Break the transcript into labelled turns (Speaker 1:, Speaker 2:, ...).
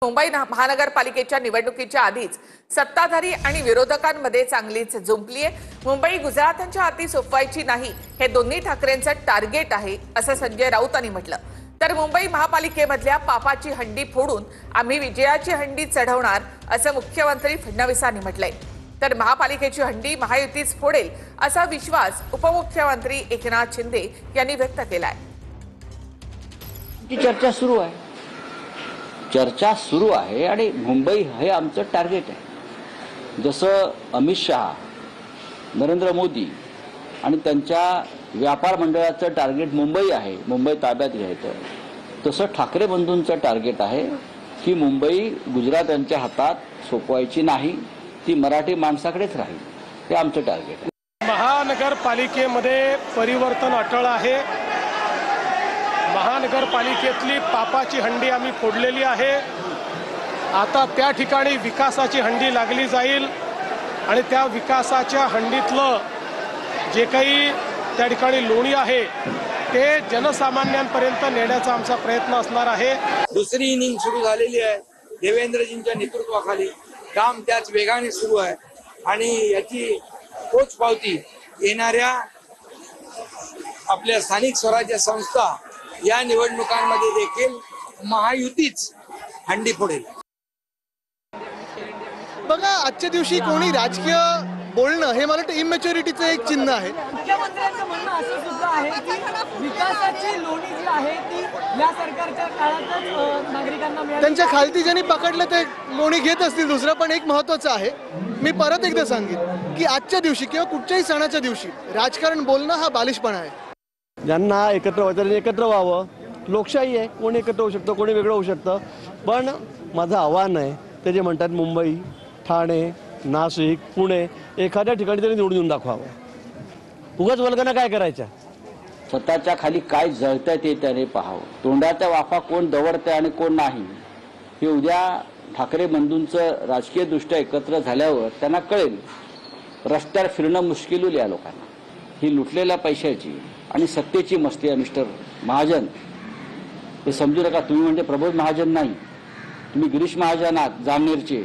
Speaker 1: मुंबई महानगरपालिकेच्या निवडणुकीच्या आधीच सत्ताधारी आणि विरोधकांमध्ये चांगलीच जुंपली आहे। मुंबई गुजरातांच्या हाती सोपवायची नाही हे दोन्ही ठाकरेंचं टार्गेट आहे असं संजय राऊतांनी म्हटलं। तर मुंबई महापालिकेमधल्या पापाची हंडी फोडून आम्ही विजयाची हंडी चढवणार असं मुख्यमंत्री फडणवीसांनी म्हटलंय। तर महापालिकेची हंडी महायुतीच फोडेल असा विश्वास उपमुख्यमंत्री एकनाथ शिंदे यांनी व्यक्त केलाय।
Speaker 2: चर्चा सुरू आहे आणि मुंबई हे आमचं टार्गेट आहे। जसं अमित शहा, नरेंद्र मोदी आणि त्यांच्या व्यापार मंडळाचं टार्गेट मुंबई आहे, मुंबई ताब्यात घ्यायचं, तसं ठाकरे बंधूंचं टार्गेट आहे की मुंबई गुजरातांच्या हातात सोपवायची नाही, ती मराठी माणसाकडेच राहील, हे आमचं टार्गेट आहे।
Speaker 3: महानगरपालिकेमध्ये परिवर्तन अटळ आहे। महानगरपालिकेतली पापाची हंडी आम्ही फोडलेली आहे। आता त्या ठिकाणी विकासाची हंडी लागली जाईल आणि त्या विकासाच्या हंडीतलं जे काही त्या ठिकाणी लोणी आहे ते जनसामान्यांपर्यंत नेण्याचा आमचा प्रयत्न असणार आहे।
Speaker 4: दुसरी इनिंग सुरू झालेली आहे। देवेंद्रजींच्या नेतृत्वाखाली काम त्याच वेगाने सुरू आहे आणि याची पोचपावती येणाऱ्या आपल्या स्थानिक स्वराज्य संस्था या निवडणुकांमध्ये देखील महायुतीच हंडी फोडेल।
Speaker 5: बघा, आजच्या दिवशी कोणी राजकीय बोलणं हे मला वाटतं इमॅच्युरिटीचं एक चिन्ह आहे।
Speaker 6: मुख्यमंत्र्यांचं म्हणणं असं सुद्धा आहे की विकासाची लोणी जी आहे ती या सरकारच्या काळातच नागरिकांना मिळाली।
Speaker 5: त्यांच्या खालती ज्यांनी पकडलं ते लोणी घेत असतील। दुसरं पण एक महत्त्वाचं आहे, मी परत एकदा सांगेन की आजच्या दिवशी किंवा कुठच्याही सणाच्या दिवशी राजकारण बोलणं हा बालिशपणा आहे।
Speaker 7: ज्यांना एकत्र व्हायचं एकत्र व्हावं, लोकशाही आहे, कोणी एकत्र होऊ शकतं, कोणी वेगळं होऊ शकतं। पण माझं आव्हान आहे, ते जे म्हणतात मुंबई, ठाणे, नाशिक, पुणे एखाद्या ठिकाणी तरी निवडून दाखवावं। उगाच वल्गना काय करायच्या,
Speaker 2: स्वतःच्या खाली काय जळतंय ते त्याने पाहावं। तोंडाच्या वाफा कोण दवडतंय आणि कोण नाही हे उद्या ठाकरे बंधूंचं राजकीय दृष्ट्या एकत्र झाल्यावर त्यांना कळेल। रस्त्यावर फिरणं मुश्किल होईल या लोकांना। ही लुटलेल्या पैशाची आणि सत्तेची मस्ती आहे मिस्टर महाजन, हे समजू नका। तुम्ही म्हणजे प्रबोध महाजन नाही, तुम्ही गिरीश महाजन आहात जामनेरचे।